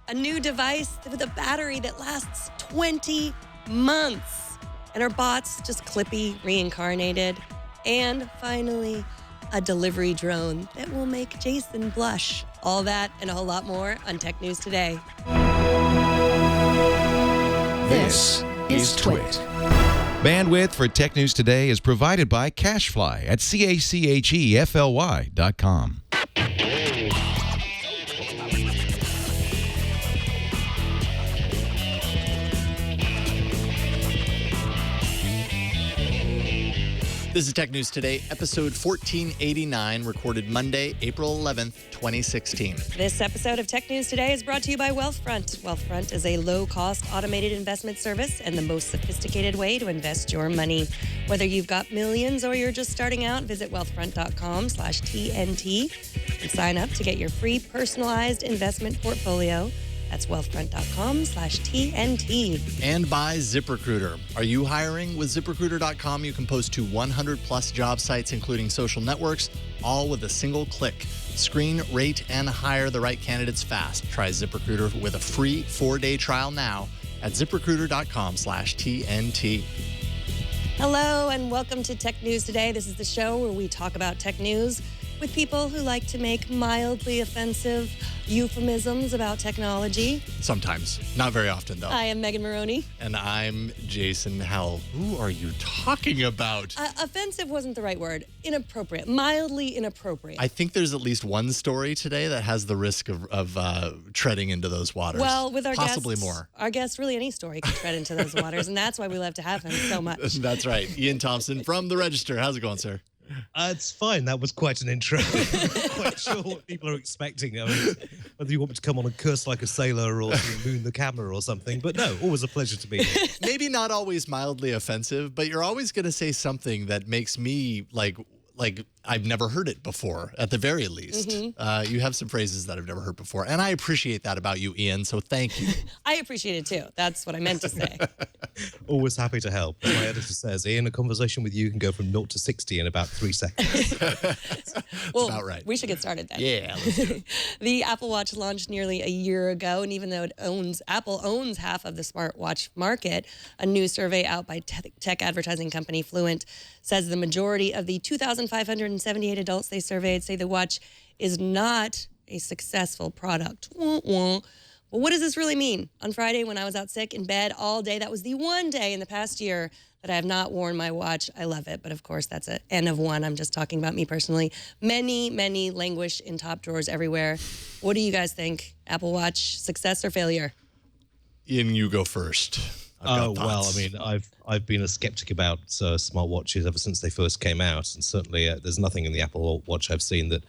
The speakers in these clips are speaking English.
a new device with a battery that lasts 20 months. And our bots just Clippy reincarnated. And finally, a delivery drone that will make Jason blush. All that and a whole lot more on Tech News Today. This is Twit. Bandwidth for Tech News Today is provided by CashFly at CACHEFLY.com. This is Tech News Today, episode 1489, recorded Monday, April 11th, 2016. This episode of Tech News Today is brought to you by Wealthfront. Wealthfront is a low-cost automated investment service and the most sophisticated way to invest your money. Whether you've got millions or you're just starting out, visit wealthfront.com/TNT and sign up to get your free personalized investment portfolio. That's wealthfront.com/TNT. And by ZipRecruiter. Are you hiring? With ZipRecruiter.com, you can post to 100-plus job sites, including social networks, all with a single click. Screen, rate, and hire the right candidates fast. Try ZipRecruiter with a free 4-day trial now at ZipRecruiter.com/TNT. Hello, and welcome to Tech News Today. This is the show where we talk about tech news with people who like to make mildly offensive euphemisms about technology. Sometimes. Not very often, though. I am Megan Morrone. And I'm Jason Howell. Who are you talking about? Offensive wasn't the right word. Inappropriate. Mildly inappropriate. I think there's at least one story today that has the risk of treading into those waters. Well, with our possibly guests, more. Our guest, really any story can tread into those waters, and that's why we love to have him so much. That's right. Iain Thomson from The Register. How's it going, sir? It's fine. That was quite an intro. I'm not quite sure what people are expecting. I mean, whether you want me to come on and curse like a sailor or moon the camera or something. But no, always a pleasure to be here. Maybe not always mildly offensive, but you're always going to say something that makes me like I've never heard it before, at the very least. Mm-hmm. You have some phrases that I've never heard before, and I appreciate that about you, Iain, so thank you. I appreciate it, too. That's what I meant to say. Always happy to help. As my editor says, Iain, a conversation with you can go from 0 to 60 in about 3 seconds. Well, about right. We should get started then. Yeah, let's do it. The Apple Watch launched nearly a year ago, and even though Apple owns half of the smartwatch market, a new survey out by tech advertising company Fluent says the majority of the 2,578 adults they surveyed say the watch is not a successful product. Well, what does this really mean? On Friday, when I was out sick in bed all day, that was the one day in the past year that I have not worn my watch. I love it, but of course, that's an N of one. I'm just talking about me personally. Many, many languish in top drawers everywhere. What do you guys think? Apple Watch, success or failure? Iain, you go first. Oh, well, I mean, I've been a skeptic about smartwatches ever since they first came out, and certainly there's nothing in the Apple Watch I've seen that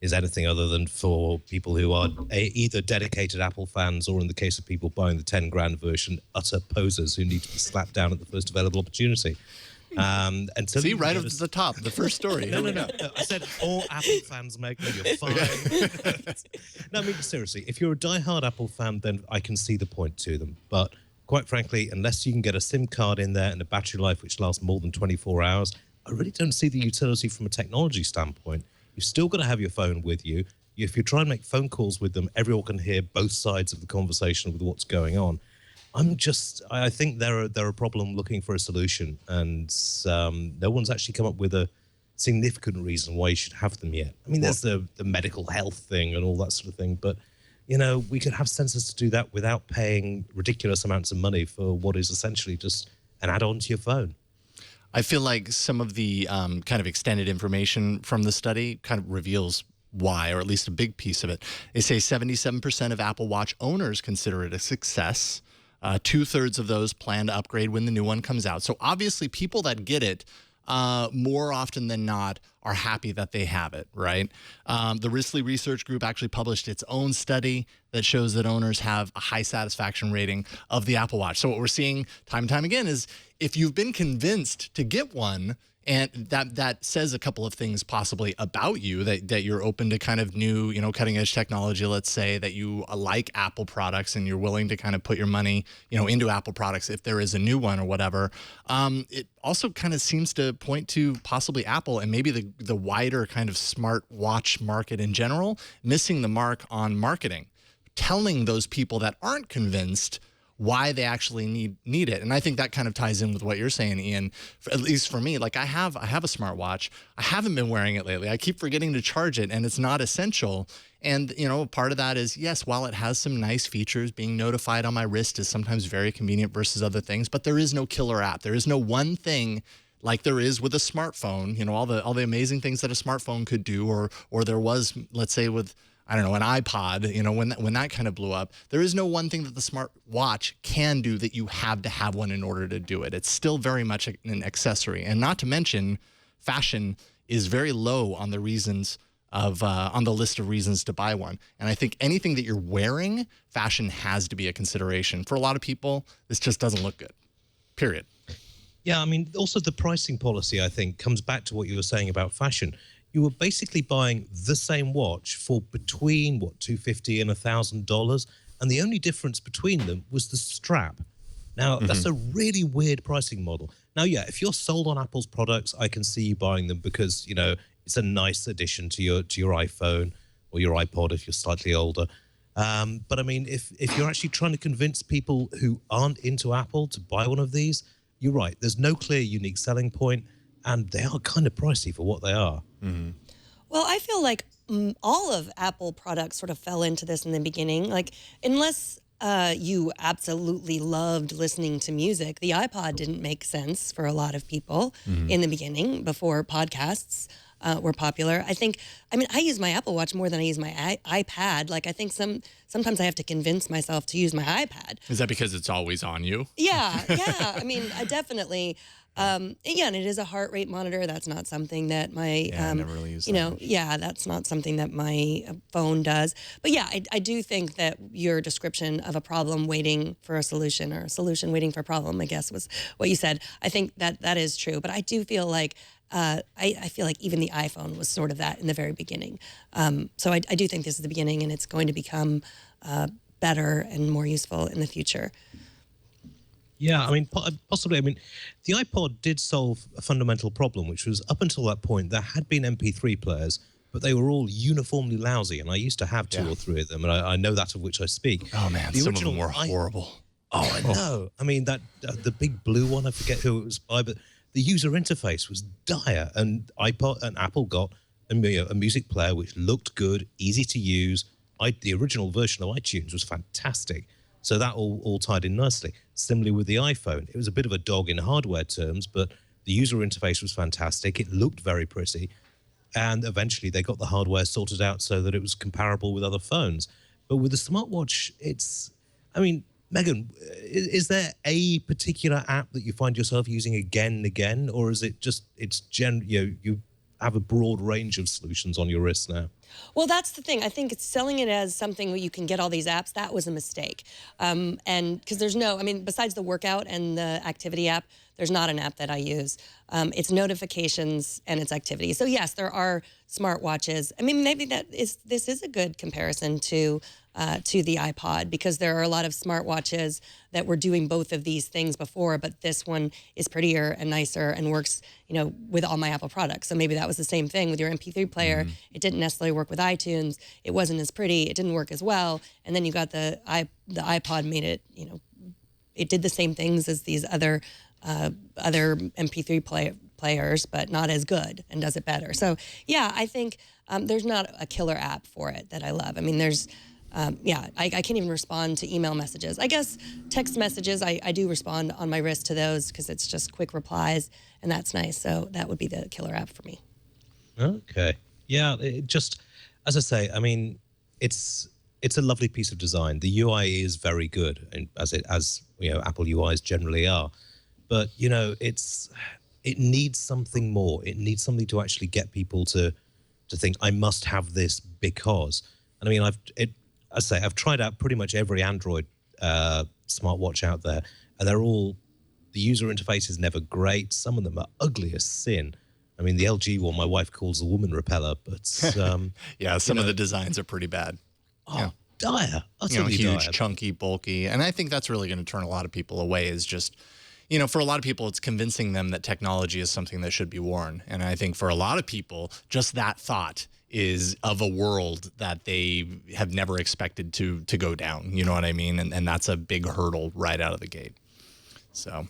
is anything other than for people who are either dedicated Apple fans or, in the case of people buying the 10 grand version, utter posers who need to be slapped down at the first available opportunity. See, right up to the top, the first story. No. I said all Apple fans make me. You're fine. No, I mean, seriously, if you're a diehard Apple fan, then I can see the point to them. But quite frankly, unless you can get a SIM card in there and a battery life which lasts more than 24 hours, I really don't see the utility from a technology standpoint. You've still got to have your phone with you. If you try and make phone calls with them, everyone can hear both sides of the conversation with what's going on. I think they're a problem looking for a solution, and no one's actually come up with a significant reason why you should have them yet. I mean, there's the medical health thing and all that sort of thing, but you know, we could have sensors to do that without paying ridiculous amounts of money for what is essentially just an add-on to your phone. I feel like some of the kind of extended information from the study kind of reveals why, or at least a big piece of it. They say 77% of Apple Watch owners consider it a success. 2/3 of those plan to upgrade when the new one comes out. So obviously people that get it more often than not are happy that they have it, right? The Risley Research Group actually published its own study that shows that owners have a high satisfaction rating of the Apple Watch. So what we're seeing time and time again is if you've been convinced to get one, and that says a couple of things possibly about you, that you're open to kind of new, cutting edge technology, let's say, that you like Apple products and you're willing to kind of put your money, into Apple products if there is a new one or whatever. It also kind of seems to point to possibly Apple and maybe the wider kind of smart watch market in general missing the mark on marketing. telling those people that aren't convinced why they actually need it. And I think that kind of ties in with what you're saying, Ian. At least for me, like I have a smartwatch. I haven't been wearing it lately. I keep forgetting to charge it, and it's not essential. And, you know, part of that is, yes, while it has some nice features, being notified on my wrist is sometimes very convenient versus other things, but there is no killer app. There is no one thing like there is with a smartphone, you know, all the amazing things that a smartphone could do, or there was, let's say, with, I don't know, an iPod, you know, when that kind of blew up. There is no one thing that the smartwatch can do that you have to have one in order to do it. It's still very much an accessory. And not to mention, fashion is very low on the reasons of on the list of reasons to buy one. And I think anything that you're wearing, fashion has to be a consideration. For a lot of people, this just doesn't look good, period. Yeah, I mean, also the pricing policy, I think, comes back to what you were saying about fashion. You were basically buying the same watch for between, $250 and $1,000, and the only difference between them was the strap. Now, that's a really weird pricing model. Now, yeah, if you're sold on Apple's products, I can see you buying them because, you know, it's a nice addition to your iPhone or your iPod if you're slightly older. But I mean, if you're actually trying to convince people who aren't into Apple to buy one of these, you're right. There's no clear unique selling point, and they are kind of pricey for what they are. Well, I feel like all of Apple products sort of fell into this in the beginning. Like, unless you absolutely loved listening to music, the iPod didn't make sense for a lot of people in the beginning before podcasts were popular. I mean, I use my Apple Watch more than I use my iPad. Like, I think sometimes I have to convince myself to use my iPad. Is that because it's always on you? Yeah. I mean, I definitely. And it is a heart rate monitor. That's not something that my, I never really used that's not something that my phone does. But yeah, I do think that your description of a problem waiting for a solution, or a solution waiting for a problem, I guess was what you said. I think that is true. But I do feel like, I feel like even the iPhone was sort of that in the very beginning. So I do think this is the beginning, and it's going to become better and more useful in the future. Yeah, I mean, possibly. I mean, the iPod did solve a fundamental problem, which was up until that point, there had been MP3 players, but they were all uniformly lousy. And I used to have two or three of them, and I know that of which I speak. Oh, man, some of them were horrible. I know. I mean, the big blue one, I forget who it was by, but the user interface was dire. And Apple got a music player which looked good, easy to use. The original version of iTunes was fantastic. So that all tied in nicely. Similarly with the iPhone, it was a bit of a dog in hardware terms, but the user interface was fantastic. It looked very pretty. And eventually they got the hardware sorted out so that it was comparable with other phones. But with the smartwatch, Megan, is there a particular app that you find yourself using again and again? Or is it just, you have a broad range of solutions on your wrist now? Well, that's the thing. I think it's selling it as something where you can get all these apps. That was a mistake. And because besides the workout and the activity app, there's not an app that I use. It's notifications and it's activity. So yes, there are smartwatches. I mean, maybe this is a good comparison to the iPod, because there are a lot of smartwatches that were doing both of these things before, but this one is prettier and nicer and works, with all my Apple products. So maybe that was the same thing with your MP3 player. It didn't necessarily work with iTunes. It wasn't as pretty. It didn't work as well. And then you got the iPod made it, it did the same things as these other MP3 players, but not as good, and does it better. So yeah, I think there's not a killer app for it that I love. I mean, there's, I can't even respond to email messages. I guess text messages, I do respond on my wrist to those because it's just quick replies, and that's nice. So that would be the killer app for me. Okay. Yeah, it just, as I say, I mean, it's a lovely piece of design. The UI is very good, and as Apple UIs generally are. But it needs something more. It needs something to actually get people to think, I must have this because. And I mean, I've tried out pretty much every Android smartwatch out there, and the user interface is never great. Some of them are ugly as sin. I mean, the LG one, my wife calls a woman repeller, but some of the designs are pretty bad. Dire, utterly huge, dire. Chunky, bulky, and I think that's really going to turn a lot of people away. Is just, for a lot of people, it's convincing them that technology is something that should be worn, and I think for a lot of people, just that thought is of a world that they have never expected to go down. You know what I mean? And that's a big hurdle right out of the gate. So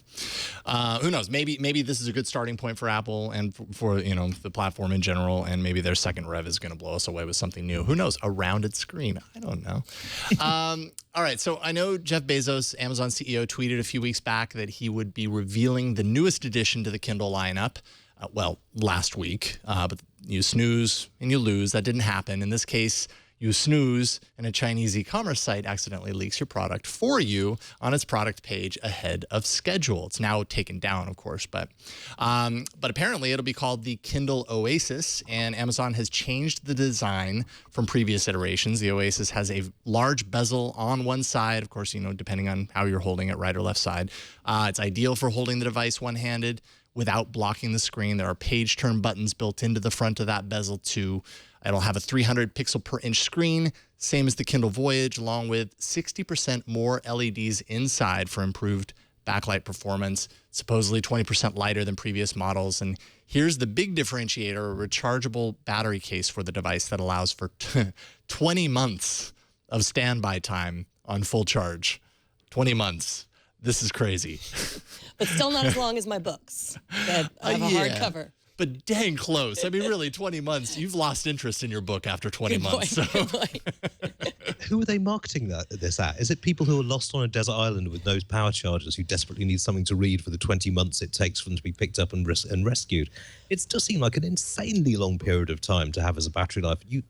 who knows? Maybe this is a good starting point for Apple and for the platform in general, and maybe their second rev is going to blow us away with something new. Who knows? A rounded screen. I don't know. All right. So I know Jeff Bezos, Amazon CEO, tweeted a few weeks back that he would be revealing the newest addition to the Kindle lineup. Last week, but you snooze and you lose. That didn't happen. In this case, you snooze and a Chinese e-commerce site accidentally leaks your product for you on its product page ahead of schedule. It's now taken down, of course, but apparently it'll be called the Kindle Oasis, and Amazon has changed the design from previous iterations. The Oasis has a large bezel on one side, of course, depending on how you're holding it, right or left side. It's ideal for holding the device one-handed without blocking the screen. There are page turn buttons built into the front of that bezel too. It'll have a 300 pixel per inch screen, same as the Kindle Voyage, along with 60% more LEDs inside for improved backlight performance, supposedly 20% lighter than previous models. And here's the big differentiator, a rechargeable battery case for the device that allows for 20 months of standby time on full charge. 20 months. This is crazy. But still not as long as my books that have a hardcover. But dang close. I mean, really, 20 months. You've lost interest in your book after 20 months. Good point. Who are they marketing this at? Is it people who are lost on a desert island with no power chargers who desperately need something to read for the 20 months it takes for them to be picked up and rescued? It does seem like an insanely long period of time to have as a battery life. You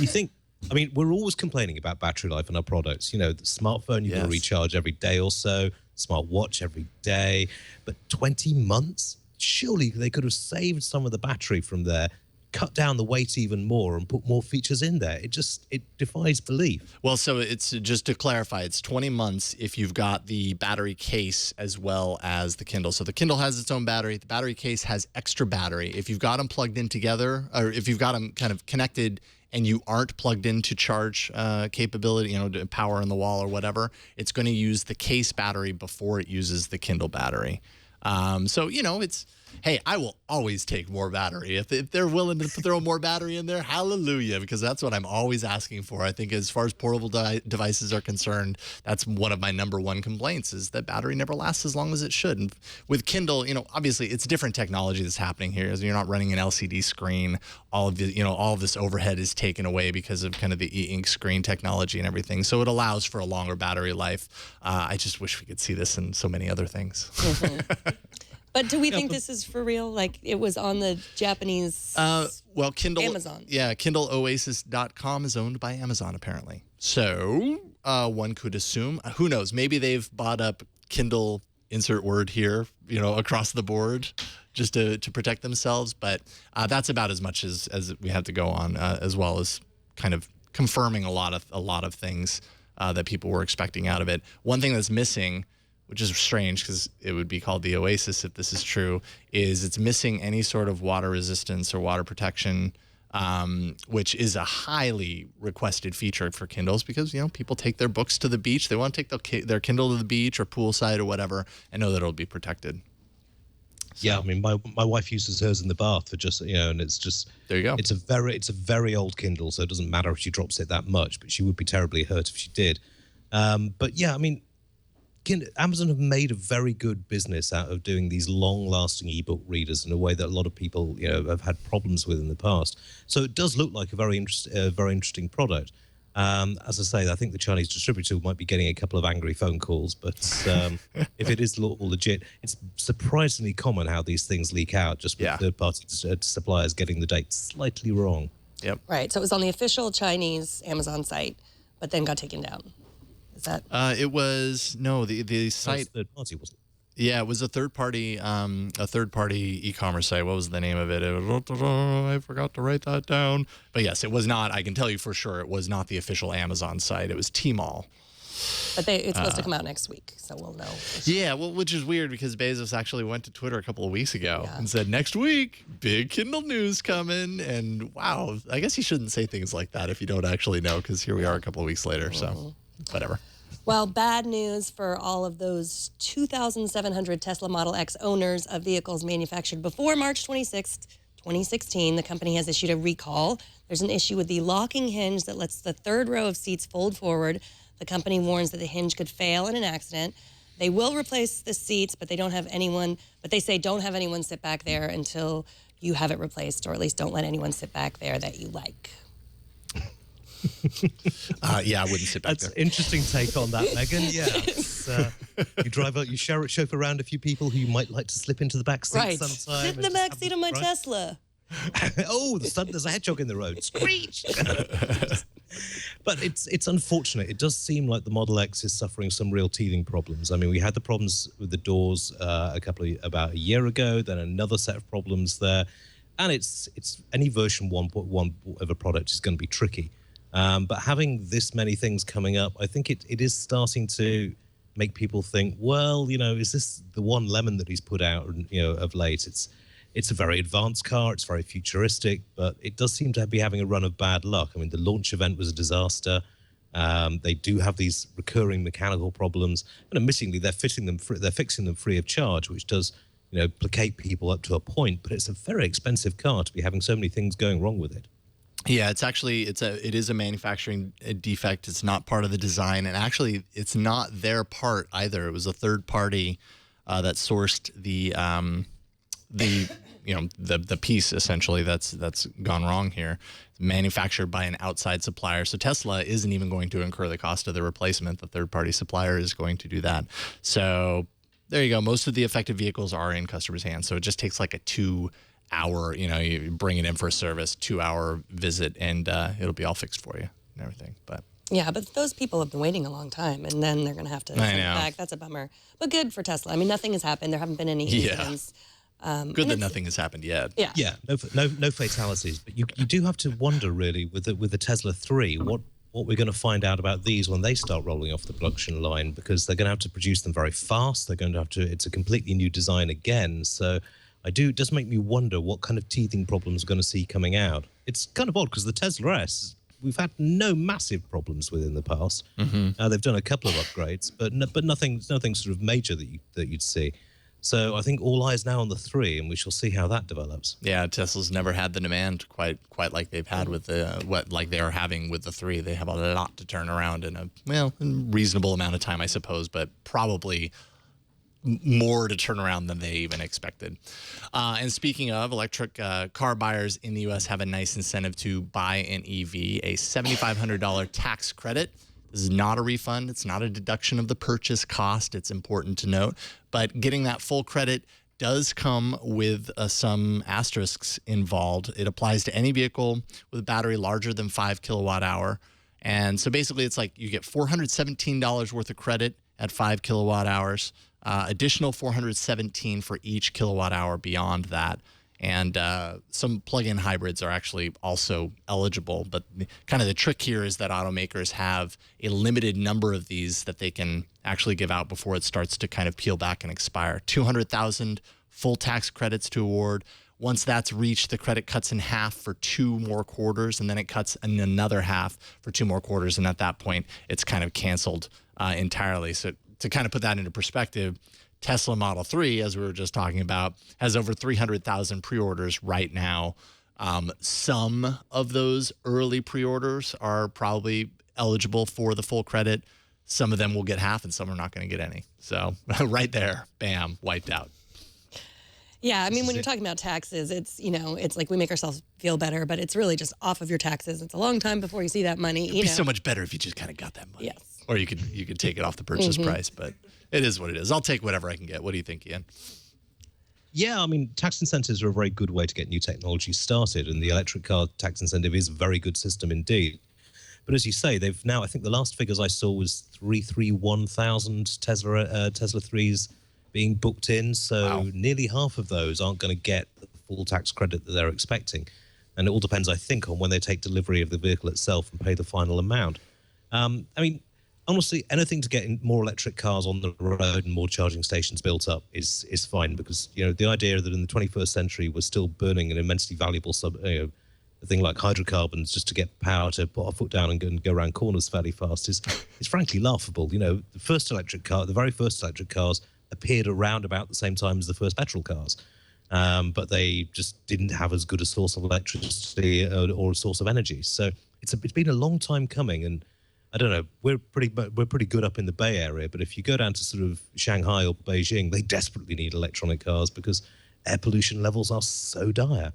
think, I mean, we're always complaining about battery life on our products. The smartphone, you've got to recharge every day or so, smartwatch every day. But 20 months? Surely they could have saved some of the battery from there, cut down the weight even more, and put more features in there. It defies belief. Well, so it's just to clarify, it's 20 months if you've got the battery case as well as the Kindle. So the Kindle has its own battery. The battery case has extra battery. If you've got them plugged in together, or if you've got them kind of connected and you aren't plugged into charge capability, power in the wall or whatever, it's going to use the case battery before it uses the Kindle battery. So, it's, hey, I will always take more battery. If they're willing to throw more battery in there, hallelujah, because that's what I'm always asking for. I think as far as portable devices are concerned, that's one of my number one complaints is that battery never lasts as long as it should. And with Kindle, obviously it's different technology that's happening here. You're not running an LCD screen. All of the, all of this overhead is taken away because of kind of the e-ink screen technology and everything. So it allows for a longer battery life. I just wish we could see this in so many other things. Mm-hmm. But do we think this is for real? Like it was on the Japanese Kindle, Amazon. Yeah, KindleOasis.com is owned by Amazon apparently. So one could assume, who knows, maybe they've bought up Kindle, insert word here, across the board just to protect themselves. But that's about as much as we have to go on, as well as kind of confirming a lot of things that people were expecting out of it. One thing that's missing, which is strange because it would be called the Oasis if this is true, is it's missing any sort of water resistance or water protection, which is a highly requested feature for Kindles because, people take their books to the beach. They want to take their Kindle to the beach or poolside or whatever and know that it'll be protected. So. Yeah, I mean, my wife uses hers in the bath for just, and it's just... There you go. It's a very old Kindle, so it doesn't matter if she drops it that much, but she would be terribly hurt if she did. But yeah, I mean, Amazon have made a very good business out of doing these long-lasting ebook readers in a way that a lot of people, have had problems with in the past. So it does look like a very interesting product. As I say, I think the Chinese distributor might be getting a couple of angry phone calls, but if it is all legit, it's surprisingly common how these things leak out just with third-party suppliers getting the dates slightly wrong. Yep. Right. So it was on the official Chinese Amazon site, but then got taken down. Is that? It was the site. Third party, wasn't it? Yeah, it was a third party e-commerce site. What was the name of it? I forgot to write that down. But yes, it was not. I can tell you for sure, it was not the official Amazon site. It was Tmall. But it's supposed to come out next week, so we'll know. Yeah, well, which is weird because Bezos actually went to Twitter a couple of weeks ago and said, next week, big Kindle news coming. And wow, I guess you shouldn't say things like that if you don't actually know, because here we are a couple of weeks later. So whatever. Well, bad news for all of those 2,700 Tesla Model X owners of vehicles manufactured before March 26th, 2016, the company has issued a recall. There's an issue with the locking hinge that lets the third row of seats fold forward. The company warns that the hinge could fail in an accident. They will replace the seats, but they say don't have anyone sit back there until you have it replaced, or at least don't let anyone sit back there that you like. Yeah, I wouldn't sit back That's there. an interesting take on that, Megan. Yeah. You chauffeur around a few people who you might like to slip into the back seat Right. sometime. Sit in the back seat of my Tesla. Oh, there's a hedgehog in the road. Screech! But it's unfortunate. It does seem like the Model X is suffering some real teething problems. I mean, we had the problems with the doors about a year ago, then another set of problems there. And it's any version 1.1 of a product is going to be tricky. But having this many things coming up, I think it is starting to make people think, well, is this the one lemon that he's put out, of late? It's a very advanced car. It's very futuristic, but it does seem to be having a run of bad luck. I mean, the launch event was a disaster. They do have these recurring mechanical problems, and admittingly, they're fixing them free of charge, which does, placate people up to a point. But it's a very expensive car to be having so many things going wrong with it. Yeah, it is a manufacturing defect. It's not part of the design, and actually, it's not their part either. It was a third party that sourced the piece essentially that's gone wrong here, manufactured by an outside supplier. So Tesla isn't even going to incur the cost of the replacement. The third-party supplier is going to do that. So there you go. Most of the affected vehicles are in customers' hands. So it just takes like a 2-hour, you bring it in for a service, 2-hour visit, and it'll be all fixed for you and everything. But Yeah, but those people have been waiting a long time, and then they're going to have to send it back. That's a bummer. But good for Tesla. I mean, nothing has happened. There haven't been any incidents. Good that nothing has happened yet. Yeah. Yeah, no fatalities. But you do have to wonder, really, with the Tesla 3, what we're going to find out about these when they start rolling off the production line, because they're going to have to produce them very fast. They're going to have to. It's a completely new design again. So it does make me wonder what kind of teething problems we're going to see coming out. It's kind of odd because the Tesla S, we've had no massive problems with in the past. Mm-hmm. They've done a couple of upgrades, but nothing sort of major that you'd see. So I think all eyes now on the 3, and we shall see how that develops. Yeah, Tesla's never had the demand quite like they've had with like they are having with the 3. They have a lot to turn around in a reasonable amount of time, I suppose, but probably more to turn around than they even expected. And speaking of electric car buyers in the U.S. have a nice incentive to buy an EV, a $7,500 tax credit. This is not a refund. It's not a deduction of the purchase cost. It's important to note. But getting that full credit does come with some asterisks involved. It applies to any vehicle with a battery larger than 5 kilowatt hour. And so basically it's like you get $417 worth of credit at 5 kilowatt hours, additional $417 for each kilowatt hour beyond that. And some plug-in hybrids are actually also eligible. But kind of the trick here is that automakers have a limited number of these that they can actually give out before it starts to kind of peel back and expire. 200,000 full tax credits to award. Once that's reached, the credit cuts in half for 2 more quarters, and then it cuts in another half for 2 more quarters. And at that point, it's kind of canceled entirely. So to kind of put that into perspective, Tesla Model 3, as we were just talking about, has over 300,000 pre-orders right now. Some of those early pre-orders are probably eligible for the full credit. Some of them will get half and some are not going to get any. So right there, bam, wiped out. Yeah, I mean, when you're talking about taxes, it's, it's like we make ourselves feel better, but it's really just off of your taxes. It's a long time before you see that money. It'd be so much better if you just kind of got that money. Yes. Or you could take it off the purchase price, but it is what it is. I'll take whatever I can get. What do you think, Iain? Yeah, I mean, tax incentives are a very good way to get new technology started, and the electric car tax incentive is a very good system indeed. But as you say, they've now, I think the last figures I saw was 331,000 Tesla 3s being booked in. So nearly half of those aren't going to get the full tax credit that they're expecting. And it all depends, I think, on when they take delivery of the vehicle itself and pay the final amount. I mean, honestly, anything to get more electric cars on the road and more charging stations built up is fine, because the idea that in the 21st century we're still burning an immensely valuable a thing like hydrocarbons just to get power to put our foot down and go around corners fairly fast is frankly laughable. The very first electric cars appeared around about the same time as the first petrol cars. but they just didn't have as good a source of electricity or a source of energy. So it's been a long time coming, and I don't know. We're pretty good up in the Bay Area, but if you go down to sort of Shanghai or Beijing, they desperately need electronic cars because air pollution levels are so dire,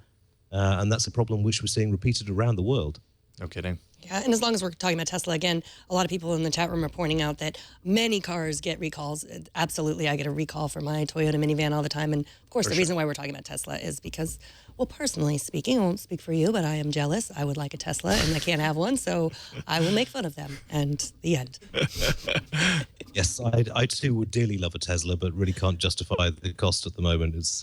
and that's a problem which we're seeing repeated around the world. No kidding. Yeah, and as long as we're talking about Tesla again, a lot of people in the chat room are pointing out that many cars get recalls. Absolutely, I get a recall for my Toyota minivan all the time. And of course, the reason why we're talking about Tesla is because, well, personally speaking, I won't speak for you, but I am jealous. I would like a Tesla, and I can't have one, so I will make fun of them. And the end. Yes, I too would dearly love a Tesla, but really can't justify the cost at the moment. It's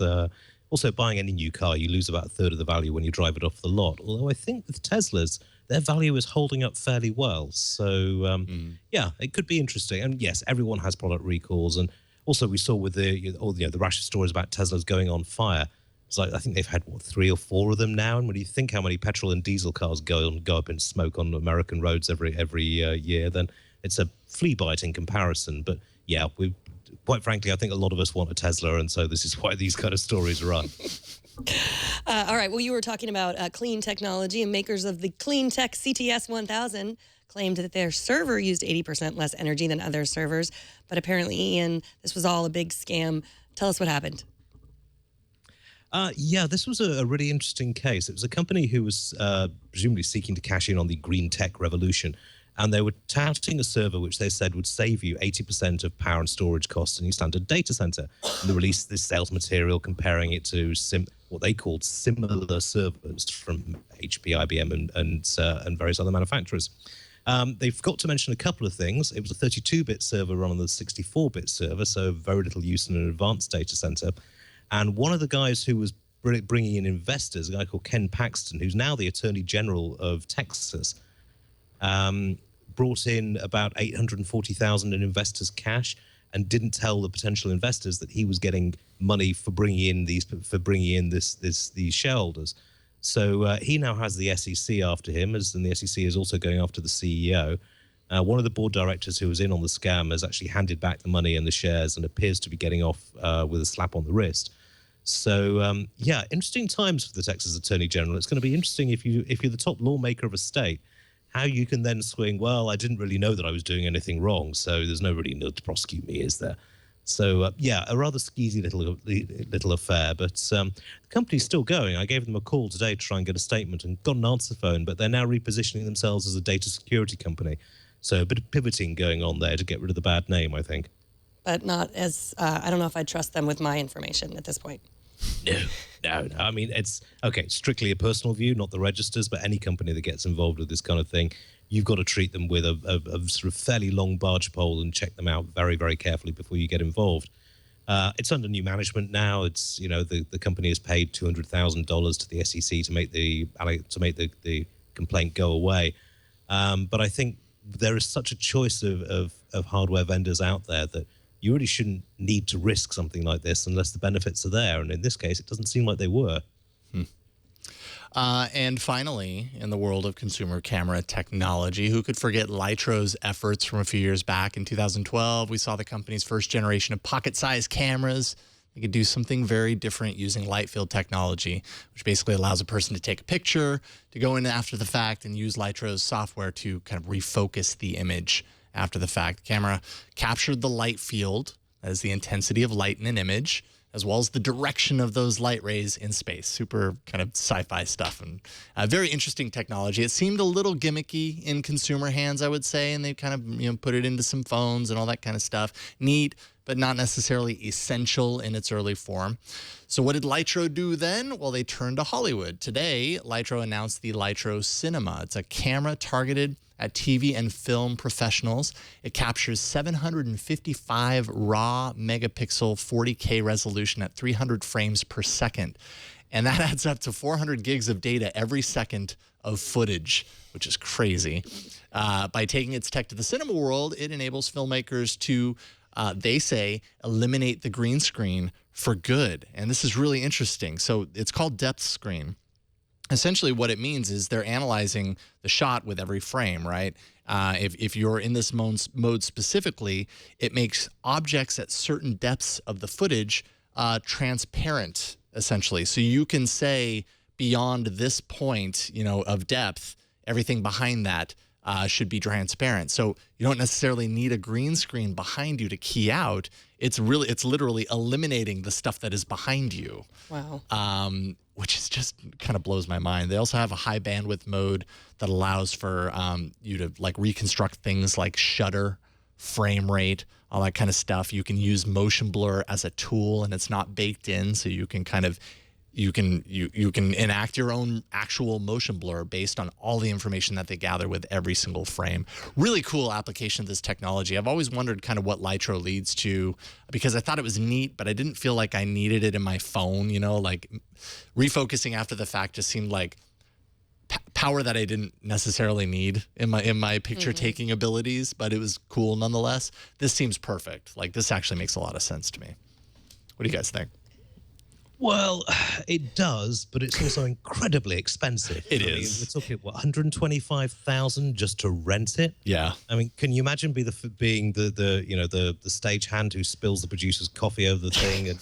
also buying any new car, you lose about a third of the value when you drive it off the lot. Although I think with Teslas, their value is holding up fairly well. So, yeah, it could be interesting. And yes, everyone has product recalls. And also we saw with the rash of stories about Teslas going on fire. It's like, I think they've had, 3 or 4 of them now. And when you think how many petrol and diesel cars go up in smoke on American roads every year, then it's a flea bite in comparison. But yeah, quite frankly, I think a lot of us want a Tesla. And so this is why these kind of stories run. All right. Well, you were talking about clean technology, and makers of the clean tech CTS 1000 claimed that their server used 80% less energy than other servers. But apparently, Iain, this was all a big scam. Tell us what happened. Yeah, this was a really interesting case. It was a company who was presumably seeking to cash in on the green tech revolution. And they were touting a server which they said would save you 80% of power and storage costs in your standard data center. And they released this sales material comparing it to what they called similar servers from HP, IBM, and various other manufacturers. They forgot to mention a couple of things. It was a 32-bit server run on the 64-bit server, so very little use in an advanced data center. And one of the guys who was bringing in investors, a guy called Ken Paxton, who's now the Attorney General of Texas, brought in about $840,000 in investors' cash and didn't tell the potential investors that he was getting money for bringing in these shareholders. So he now has the SEC after him, and the SEC is also going after the CEO. One of the board directors who was in on the scam has actually handed back the money and the shares and appears to be getting off with a slap on the wrist. So yeah, interesting times for the Texas Attorney General. It's going to be interesting if you're the top lawmaker of a state, how you can then swing, well, I didn't really know that I was doing anything wrong, so there's no really need to prosecute me, is there? So, yeah, a rather skeezy little affair, but the company's still going. I gave them a call today to try and get a statement and got an answer phone, but they're now repositioning themselves as a data security company. So a bit of pivoting going on there to get rid of the bad name, I think. But not as, I don't know if I'd trust them with my information at this point. No. I mean, it's, okay, strictly a personal view, not the registers, but any company that gets involved with this kind of thing, you've got to treat them with a sort of fairly long barge pole and check them out very, very carefully before you get involved. It's under new management now. It's, the company has paid $200,000 to the SEC to make the complaint go away. But I think there is such a choice of hardware vendors out there that you really shouldn't need to risk something like this unless the benefits are there. And in this case, it doesn't seem like they were. And finally, in the world of consumer camera technology, who could forget Lytro's efforts from a few years back? In 2012, we saw the company's first generation of pocket-sized cameras. They could do something very different using light field technology, which basically allows a person to take a picture, to go in after the fact, and use Lytro's software to kind of refocus the image after the fact. The camera captured the light field, that is the intensity of light in an image, as well as the direction of those light rays in space. Super kind of sci-fi stuff, and very interesting technology. It seemed a little gimmicky in consumer hands, I would say, and they kind of put it into some phones and all that kind of stuff. Neat, but not necessarily essential in its early form. So what did Lytro do then? Well, they turned to Hollywood. Today, Lytro announced the Lytro Cinema. It's a camera targeted at TV and film professionals. It captures 755 raw megapixel 40K resolution at 300 frames per second. And that adds up to 400 gigs of data every second of footage, which is crazy. By taking its tech to the cinema world, it enables filmmakers to, they say, eliminate the green screen for good. And this is really interesting. So it's called depth screen. Essentially what it means is they're analyzing the shot with every frame, right? If you're in this mode specifically, it makes objects at certain depths of the footage transparent, essentially. So you can say beyond this point, of depth, everything behind that should be transparent. So you don't necessarily need a green screen behind you to key out. It's literally eliminating the stuff that is behind you. Wow. Which is just kind of blows my mind. They also have a high bandwidth mode that allows for you to like reconstruct things like shutter, frame rate, all that kind of stuff. You can use motion blur as a tool, and it's not baked in, so you can kind of you can enact your own actual motion blur based on all the information that they gather with every single frame. Really cool application of this technology. I've always wondered kind of what Lytro leads to, because I thought it was neat, but I didn't feel like I needed it in my phone. Like refocusing after the fact just seemed like power that I didn't necessarily need in my picture taking abilities, but it was cool nonetheless. This seems perfect. Like, this actually makes a lot of sense to me. What do you guys think? Well, it does, but it's also incredibly expensive. It is. We're talking, what, $125,000 just to rent it? Yeah. I mean, can you imagine being the stagehand who spills the producer's coffee over the thing and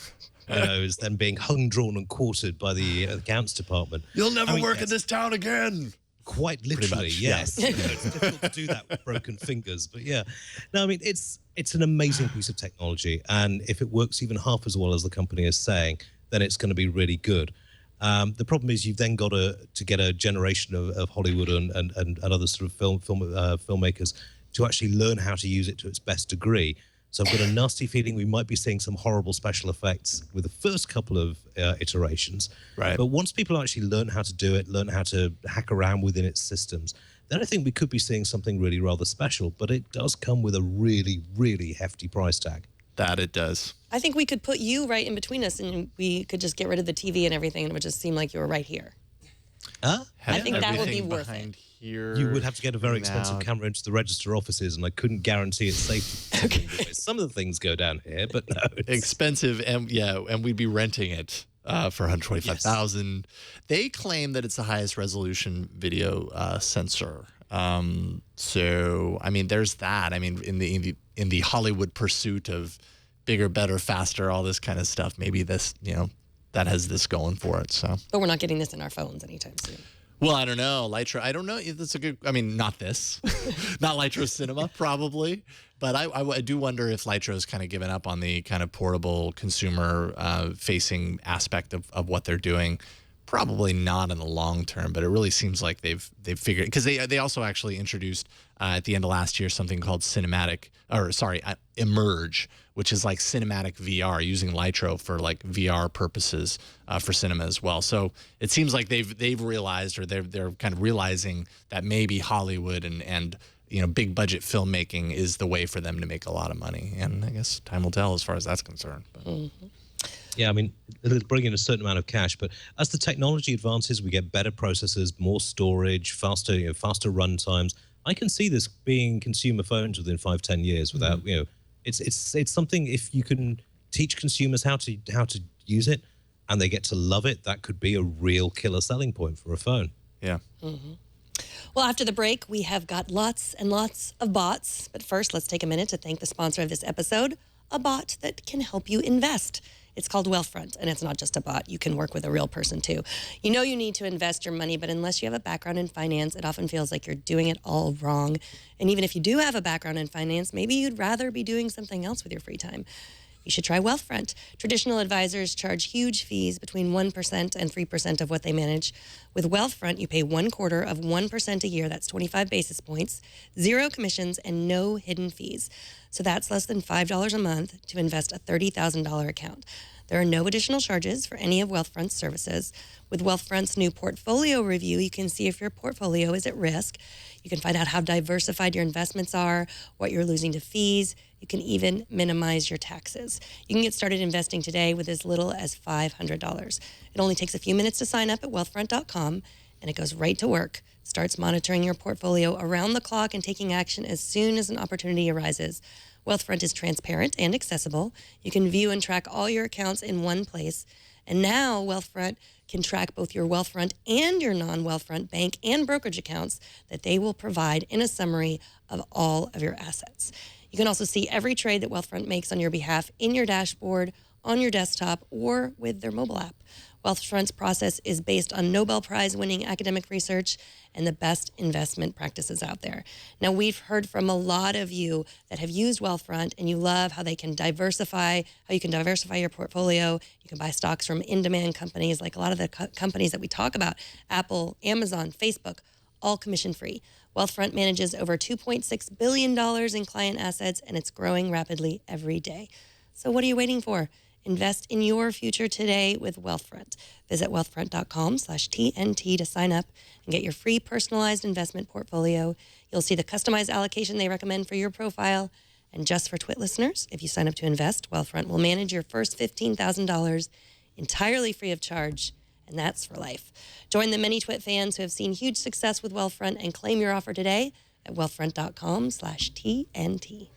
is then being hung, drawn, and quartered by the accounts department? You'll never work in this town again. Quite literally, much, yes. It's difficult to do that with broken fingers, but yeah. No, I mean, it's an amazing piece of technology, and if it works even half as well as the company is saying, then it's going to be really good. The problem is you've then got to get a generation of Hollywood and other sort of filmmakers to actually learn how to use it to its best degree. So I've got a nasty feeling we might be seeing some horrible special effects with the first couple of iterations. Right. But once people actually learn how to do it, learn how to hack around within its systems, then I think we could be seeing something really rather special. But it does come with a really, really hefty price tag. That it does. I think we could put you right in between us, and we could just get rid of the TV and everything, and it would just seem like you were right here. Huh? I think that would be Everything worth behind it. Here, You would have to get a very expensive now. camera into the register offices, and I couldn't guarantee its safety. Okay. Some of the things go down here, but no. Expensive, and we'd be renting it for $125,000. They claim that it's the highest resolution video sensor. So I mean, there's that. I mean, in the Hollywood pursuit of bigger, better, faster, all this kind of stuff, maybe this, that has this going for it. So, But we're not getting this in our phones anytime soon. well, I don't know. Lytro, I don't know if that's a good, I mean, not this, not Lytro Cinema, probably. But I do wonder if Lytro's kind of given up on the kind of portable consumer facing aspect of what they're doing. Probably not in the long term, but it really seems like they've figured, because they also actually introduced at the end of last year something called Emerge, which is like cinematic VR, using Lytro for like VR purposes for cinema as well. So it seems like they've realized, or they're kind of realizing that maybe Hollywood and big budget filmmaking is the way for them to make a lot of money. And I guess time will tell as far as that's concerned. But. Yeah, I mean, it'll bring in a certain amount of cash, but as the technology advances, we get better processors, more storage, faster run times. I can see this being consumer phones within 5-10 years without, it's something, if you can teach consumers how to use it and they get to love it, that could be a real killer selling point for a phone. Yeah. Mm-hmm. Well, after the break, we have got lots and lots of bots. But first, let's take a minute to thank the sponsor of this episode, a bot that can help you invest. It's called Wealthfront, and it's not just a bot. You can work with a real person, too. You know you need to invest your money, but unless you have a background in finance, it often feels like you're doing it all wrong. And even if you do have a background in finance, maybe you'd rather be doing something else with your free time. You should try Wealthfront. Traditional advisors charge huge fees, between 1% and 3% of what they manage. With Wealthfront, you pay 0.25% a year. That's 25 basis points, 0 commissions, and no hidden fees. So that's less than $5 a month to invest a $30,000 account. There are no additional charges for any of Wealthfront's services. With Wealthfront's new portfolio review, you can see if your portfolio is at risk. You can find out how diversified your investments are, what you're losing to fees. You can even minimize your taxes. You can get started investing today with as little as $500. It only takes a few minutes to sign up at wealthfront.com, and it goes right to work. Starts monitoring your portfolio around the clock and taking action as soon as an opportunity arises. Wealthfront is transparent and accessible. You can view and track all your accounts in one place. And now Wealthfront can track both your Wealthfront and your non-Wealthfront bank and brokerage accounts that they will provide in a summary of all of your assets. You can also see every trade that Wealthfront makes on your behalf in your dashboard on your desktop or with their mobile app. Wealthfront's process is based on Nobel Prize-winning academic research and the best investment practices out there. Now, we've heard from a lot of you that have used Wealthfront, and you love how you can diversify your portfolio. You can buy stocks from in-demand companies, like a lot of the companies that we talk about, Apple, Amazon, Facebook, all commission-free. Wealthfront manages over $2.6 billion in client assets, and it's growing rapidly every day. So what are you waiting for? Invest in your future today with Wealthfront. Visit wealthfront.com/TNT to sign up and get your free personalized investment portfolio. You'll see the customized allocation they recommend for your profile. And just for Twit listeners, if you sign up to invest, Wealthfront will manage your first $15,000 entirely free of charge, and that's for life. Join the many Twit fans who have seen huge success with Wealthfront and claim your offer today at wealthfront.com/TNT.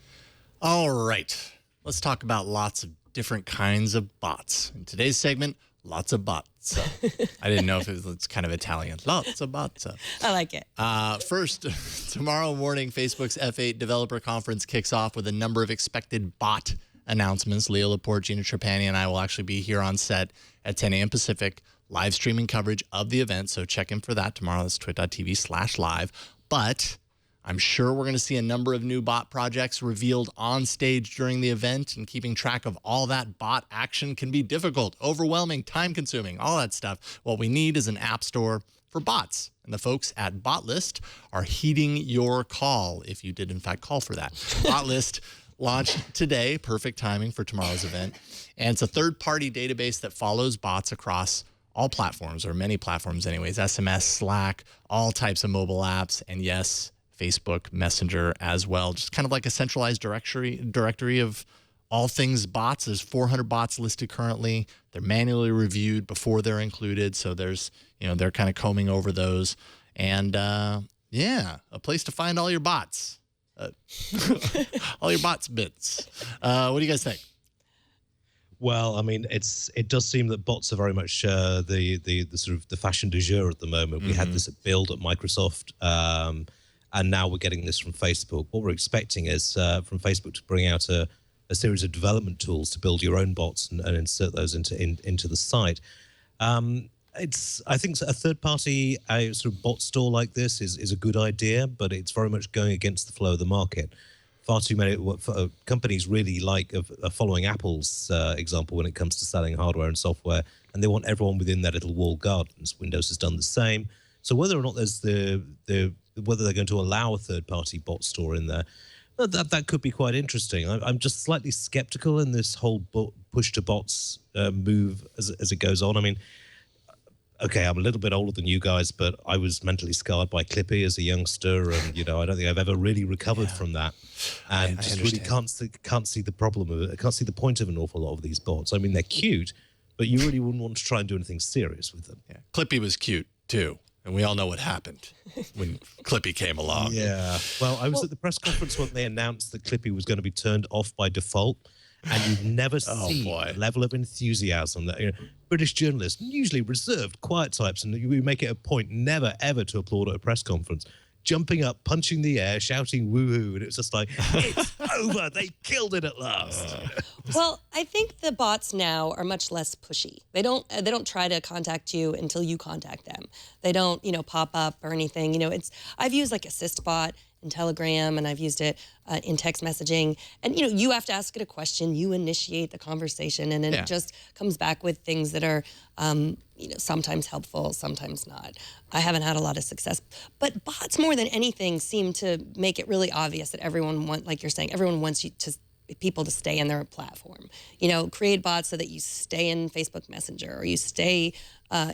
All right. Let's talk about lots of different kinds of bots. In today's segment, lots of bots. I didn't know if it's kind of Italian. Lots of bots. I like it. First, tomorrow morning, Facebook's F8 developer conference kicks off with a number of expected bot announcements. Leo Laporte, Gina Trapani, and I will actually be here on set at 10 a.m. Pacific, live streaming coverage of the event. So check in for that tomorrow. That's twit.tv/live. But I'm sure we're going to see a number of new bot projects revealed on stage during the event, and keeping track of all that bot action can be difficult, overwhelming, time-consuming, all that stuff. What we need is an app store for bots, and the folks at Botlist are heeding your call, if you did in fact call for that. Botlist launched today, perfect timing for tomorrow's event, and it's a third-party database that follows bots across all platforms, or many platforms anyways, SMS, Slack, all types of mobile apps, and yes, Facebook Messenger as well. Just kind of like a centralized directory of all things bots. There's 400 bots listed currently. They're manually reviewed before they're included. So there's, they're kind of combing over those. And yeah, a place to find all your bots. All your bots bits. What do you guys think? Well, I mean, it does seem that bots are very much the sort of the fashion du jour at the moment. We had this at Build at Microsoft, and now we're getting this from Facebook. What we're expecting is from Facebook to bring out a series of development tools to build your own bots and insert those into the site. I think a third-party sort of bot store like this is a good idea, but it's very much going against the flow of the market. Far too many companies really are following Apple's example when it comes to selling hardware and software, and they want everyone within their little walled gardens. Windows has done the same. So whether or not there's whether they're going to allow a third-party bot store in there, that could be quite interesting. I'm just slightly skeptical in this whole push to bots move as it goes on. I mean, okay, I'm a little bit older than you guys, but I was mentally scarred by Clippy as a youngster, and I don't think I've ever really recovered from that. And I just really can't see the problem of it. I can't see the point of an awful lot of these bots. I mean, they're cute, but you really wouldn't want to try and do anything serious with them. Yeah. Clippy was cute too. And we all know what happened when Clippy came along. Yeah. Well, I was at the press conference when they announced that Clippy was going to be turned off by default, and you've never seen the level of enthusiasm that British journalists, usually reserved, quiet types, and we make it a point never ever to applaud at a press conference, jumping up, punching the air, shouting woohoo, and it was just like, it's over, they killed it at last. Well, I think the bots now are much less pushy. They don't try to contact you until you contact them. They don't, pop up or anything. I've used like AssistBot in Telegram, and I've used it in text messaging. And, you have to ask it a question, you initiate the conversation, and it just comes back with things that are, sometimes helpful, sometimes not. I haven't had a lot of success. But bots, more than anything, seem to make it really obvious that everyone wants people to stay in their platform. Create bots so that you stay in Facebook Messenger or you stay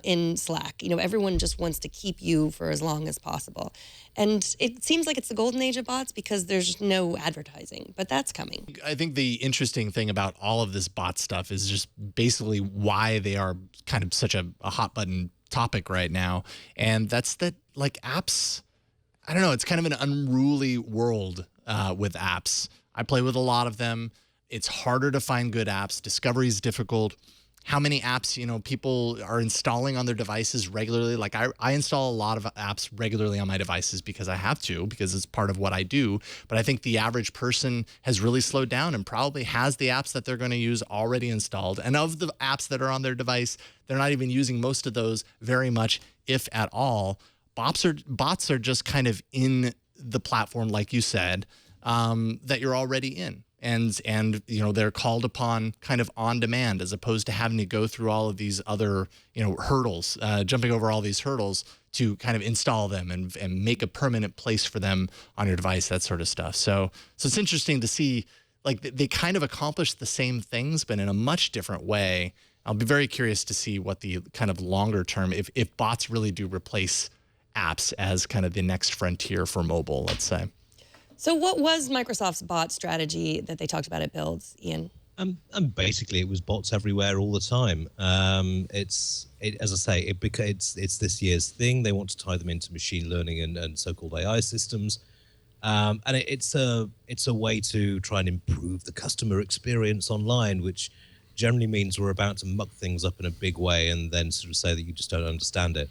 in Slack. Everyone just wants to keep you for as long as possible. And it seems like it's the golden age of bots because there's no advertising, but that's coming. I think the interesting thing about all of this bot stuff is just basically why they are kind of such a hot button topic right now. And that's that, like, apps, I don't know, it's kind of an unruly world with apps. I play with a lot of them. It's harder to find good apps. Discovery is difficult. how many apps, people are installing on their devices regularly. Like I install a lot of apps regularly on my devices because I have to, because it's part of what I do. But I think the average person has really slowed down and probably has the apps that they're going to use already installed. And of the apps that are on their device, they're not even using most of those very much, if at all. Bots are just kind of in the platform, like you said, that you're already in. And they're called upon kind of on demand, as opposed to having to go through all of these other hurdles, jumping over all these hurdles to kind of install them and make a permanent place for them on your device, that sort of stuff. So it's interesting to see, like, they kind of accomplish the same things, but in a much different way. I'll be very curious to see what the kind of longer term, if bots really do replace apps as kind of the next frontier for mobile, let's say. So what was Microsoft's bot strategy that they talked about at Builds, Iain? And basically, it was bots everywhere all the time. As I say, it's this year's thing. They want to tie them into machine learning and so-called AI systems, and it's a way to try and improve the customer experience online, which generally means we're about to muck things up in a big way and then sort of say that you just don't understand it.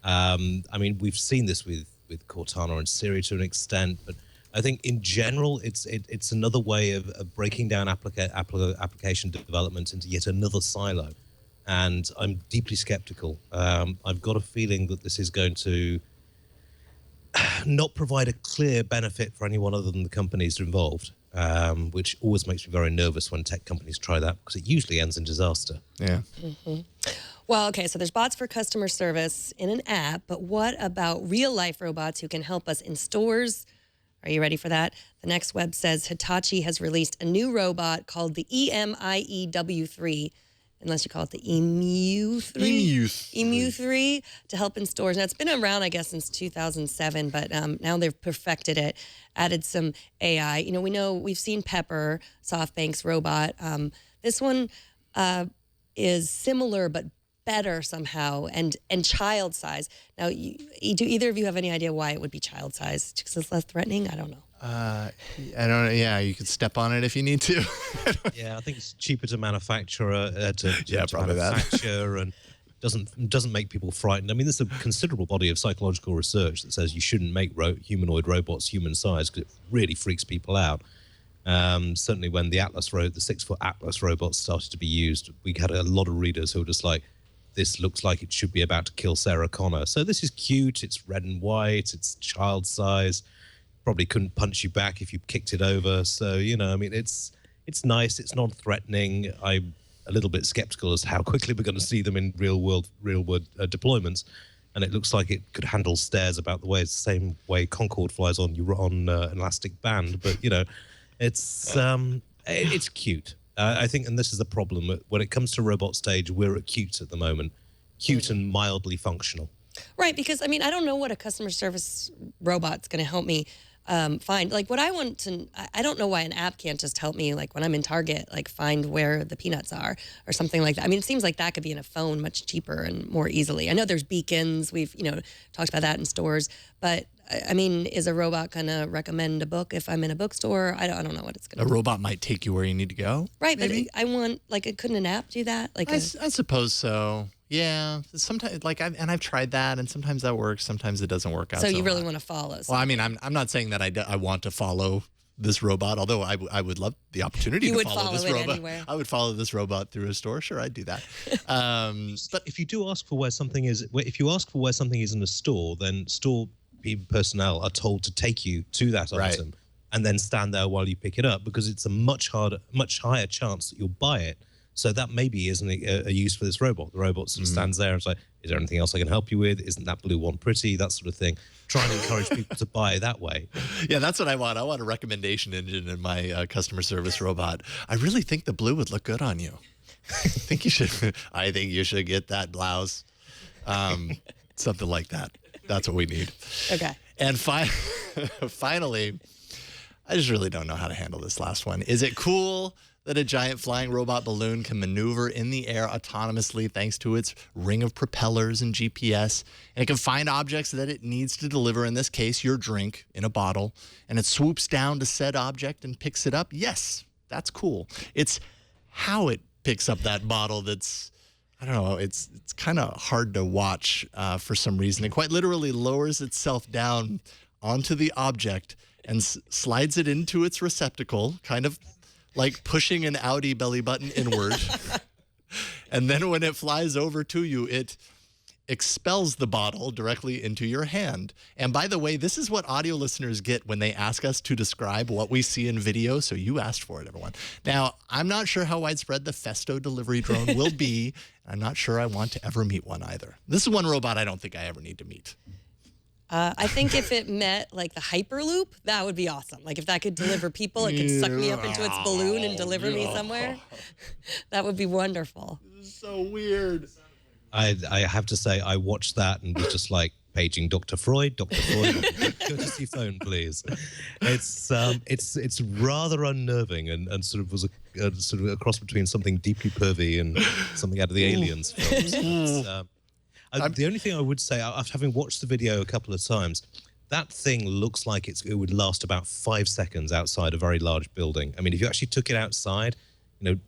I mean, we've seen this with Cortana and Siri to an extent, but I think in general, it's another way of breaking down application development into yet another silo. And I'm deeply skeptical. I've got a feeling that this is going to not provide a clear benefit for anyone other than the companies involved, which always makes me very nervous when tech companies try that, because it usually ends in disaster. Yeah. Mm-hmm. Well, okay, so there's bots for customer service in an app, but what about real-life robots who can help us in stores? Are you ready for that? The next web says Hitachi has released a new robot called the EMIEW3, unless you call it the EMU3. EMU3 to help in stores. Now, it's been around, I guess, since 2007, but now they've perfected it, added some AI. We've seen Pepper, SoftBank's robot. This one is similar but better somehow, and child size. Now, do either of you have any idea why it would be child size? Because it's less threatening? I don't know. I don't know. Yeah, you could step on it if you need to. Yeah, I think it's cheaper to manufacture probably manufacture and doesn't make people frightened. I mean, there's a considerable body of psychological research that says you shouldn't make humanoid robots human size because it really freaks people out. Certainly when the 6-foot Atlas robots started to be used, we had a lot of readers who were just like, this looks like it should be about to kill Sarah Connor. So this is cute. It's red and white. It's child size. Probably couldn't punch you back if you kicked it over. So, I mean, it's nice. It's non-threatening. I'm a little bit skeptical as to how quickly we're going to see them in real world deployments. And it looks like it could handle stairs about the same way Concorde flies on an elastic band. But, it's cute. I think, and this is the problem, when it comes to robot stage, we're at cute at the moment. Cute and mildly functional. Right, because, I mean, I don't know what a customer service robot's going to help me find. Like, what I want to, I don't know why an app can't just help me, like, when I'm in Target, like, find where the peanuts are or something like that. I mean, it seems like that could be in a phone much cheaper and more easily. I know there's beacons. We've, talked about that in stores. But, I mean, is a robot going to recommend a book if I'm in a bookstore? I don't know what it's going to do. A robot might take you where you need to go. Right, maybe? But I want, like, couldn't an app do that? Like, I suppose so. Yeah, sometimes, I've tried that, and sometimes that works. Sometimes it doesn't work out. So you really want to follow? Well, I mean, I'm not saying that I want to follow this robot, although I would love the opportunity to follow this robot. Anywhere. I would follow this robot through a store. Sure, I'd do that. But if you do ask for where something is, if you ask for where something is in a store, then store personnel are told to take you to that item and then stand there while you pick it up, because it's a much higher chance that you'll buy it. So that maybe isn't a use for this robot. The robot sort of stands there and is like, is there anything else I can help you with? Isn't that blue one pretty? That sort of thing. Trying to encourage people to buy that way. Yeah, that's what I want. I want a recommendation engine in my customer service robot. I really think the blue would look good on you. I think you should get that blouse. Something like that. That's what we need. Okay. And finally, I just really don't know how to handle this last one. Is it cool that a giant flying robot balloon can maneuver in the air autonomously thanks to its ring of propellers and GPS? And it can find objects that it needs to deliver, in this case, your drink in a bottle. And it swoops down to said object and picks it up? Yes, that's cool. It's how it picks up that bottle that's I don't know. It's kind of hard to watch for some reason. It quite literally lowers itself down onto the object and slides it into its receptacle, kind of like pushing an Audi belly button inward. And then when it flies over to you, it expels the bottle directly into your hand. And by the way, this is what audio listeners get when they ask us to describe what we see in video. So you asked for it, everyone. Now, I'm not sure how widespread the Festo delivery drone will be. I'm not sure I want to ever meet one either. This is one robot I don't think I ever need to meet. I think if it met like the Hyperloop, that would be awesome. Like if that could deliver people, it could suck me up into its balloon and deliver me somewhere. That would be wonderful. This is so weird. I have to say, I watched that and was just like paging Dr. Freud, courtesy phone, please. It's rather unnerving and sort of was sort of a cross between something deeply pervy and something out of the Aliens films. The only thing I would say, after having watched the video a couple of times, that thing looks like it would last about 5 seconds outside a very large building. I mean, if you actually took it outside,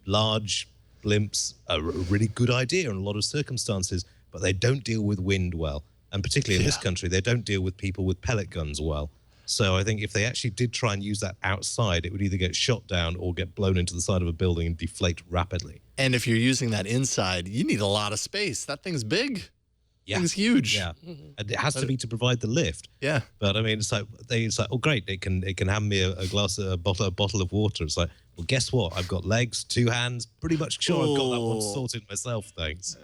large blimps are a really good idea in a lot of circumstances, but they don't deal with wind well. And particularly in this country, they don't deal with people with pellet guns well. So I think if they actually did try and use that outside, it would either get shot down or get blown into the side of a building and deflate rapidly. And if you're using that inside, you need a lot of space. That thing's big. Yeah. It's huge. Yeah. And it has to be to provide the lift. Yeah. But I mean, it's like, oh, great. It can hand me a bottle of water. It's like, well, guess what? I've got legs, 2 hands. Pretty much sure I've got that one sorted myself. Thanks.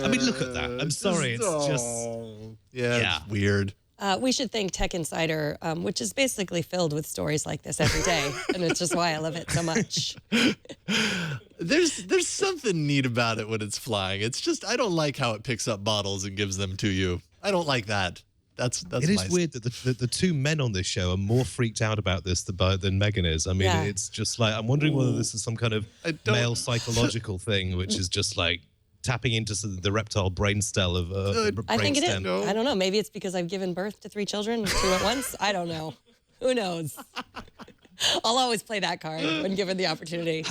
I mean, look at that. I'm sorry. It's just. Yeah. It's weird. We should thank Tech Insider, which is basically filled with stories like this every day. And it's just why I love it so much. There's something neat about it when it's flying. It's just, I don't like how it picks up bottles and gives them to you. I don't like that. It is weird that the 2 men on this show are more freaked out about this than Megan is. I mean, it's just like, I'm wondering whether this is some kind of male psychological thing, which is just like tapping into the reptile brain stem of I think it is. I don't know. Maybe it's because I've given birth to 3 children, 2 at once. I don't know. Who knows? I'll always play that card when given the opportunity.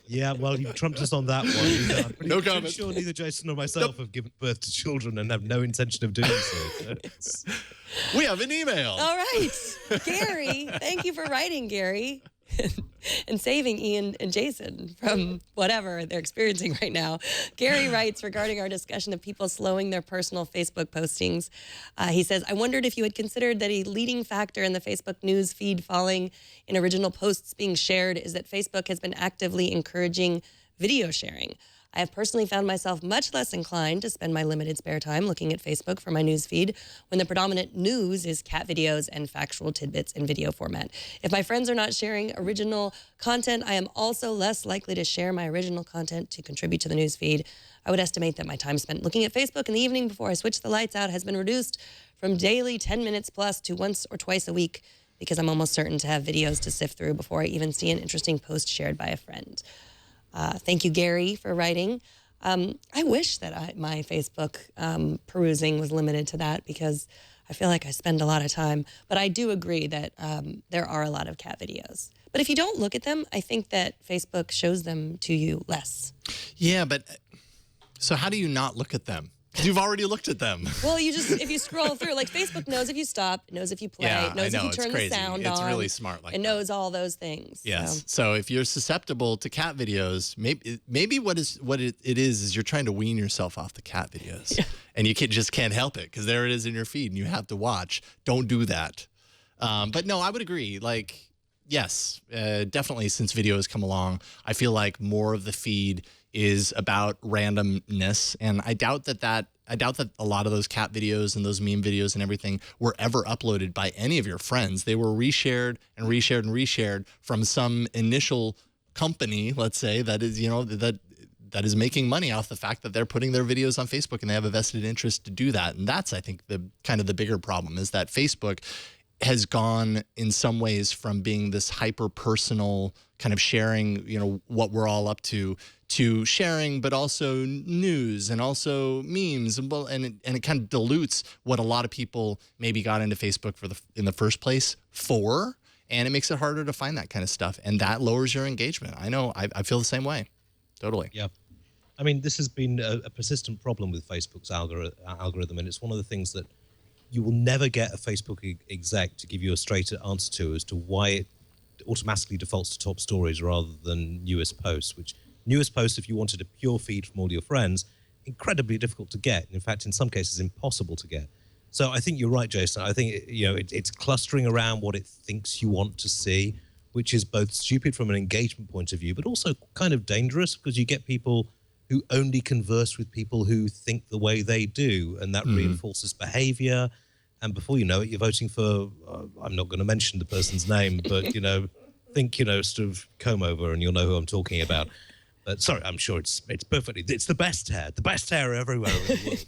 Yeah, well, you've trumped us on that one. No comment. I'm sure neither Jason or myself have given birth to children and have no intention of doing so. We have an email. All right. Gary, thank you for writing, Gary. And saving Iain and Jason from whatever they're experiencing right now. Gary writes regarding our discussion of people slowing their personal Facebook postings. He says, I wondered if you had considered that a leading factor in the Facebook news feed falling in original posts being shared is that Facebook has been actively encouraging video sharing. I have personally found myself much less inclined to spend my limited spare time looking at Facebook for my news feed when the predominant news is cat videos and factual tidbits in video format. If my friends are not sharing original content, I am also less likely to share my original content to contribute to the news feed. I would estimate that my time spent looking at Facebook in the evening before I switch the lights out has been reduced from daily 10 minutes plus to once or twice a week because I'm almost certain to have videos to sift through before I even see an interesting post shared by a friend. Thank you, Gary, for writing. I wish that my Facebook perusing was limited to that because I feel like I spend a lot of time. But I do agree that there are a lot of cat videos. But if you don't look at them, I think that Facebook shows them to you less. Yeah, but so how do you not look at them? You've already looked at them. Well, if you scroll through, like Facebook knows if you stop, it knows if you play, it knows if you turn the sound on. It's really smart like that. It knows all those things. Yes. So if you're susceptible to cat videos, maybe what it is you're trying to wean yourself off the cat videos. Yeah. And you just can't help it because there it is in your feed and you have to watch. Don't do that. But no, I would agree. Like, yes, definitely since video has come along, I feel like more of the feed is about randomness, and I doubt that a lot of those cat videos and those meme videos and everything were ever uploaded by any of your friends. They were reshared and reshared and reshared from some initial company, let's say, that is, that is making money off the fact that they're putting their videos on Facebook and they have a vested interest to do that. And that's, I think, the kind of the bigger problem is that Facebook has gone in some ways from being this hyper personal kind of sharing, what we're all up to sharing, but also news and also memes, and it kind of dilutes what a lot of people maybe got into Facebook in the first place for, and it makes it harder to find that kind of stuff, and that lowers your engagement. I know, I feel the same way, totally. Yeah. I mean, this has been a persistent problem with Facebook's algorithm, and it's one of the things that you will never get a Facebook exec to give you a straight answer to as to why it automatically defaults to top stories rather than newest posts, which newest posts, if you wanted a pure feed from all your friends, incredibly difficult to get. In fact, in some cases, impossible to get. So I think you're right, Jason. I think it's clustering around what it thinks you want to see, which is both stupid from an engagement point of view, but also kind of dangerous because you get people who only converse with people who think the way they do, and that reinforces behavior. And before you know it, you're voting for, I'm not going to mention the person's name, but, think, sort of comb over and you'll know who I'm talking about. Sorry, I'm sure it's the best hair everywhere in the world.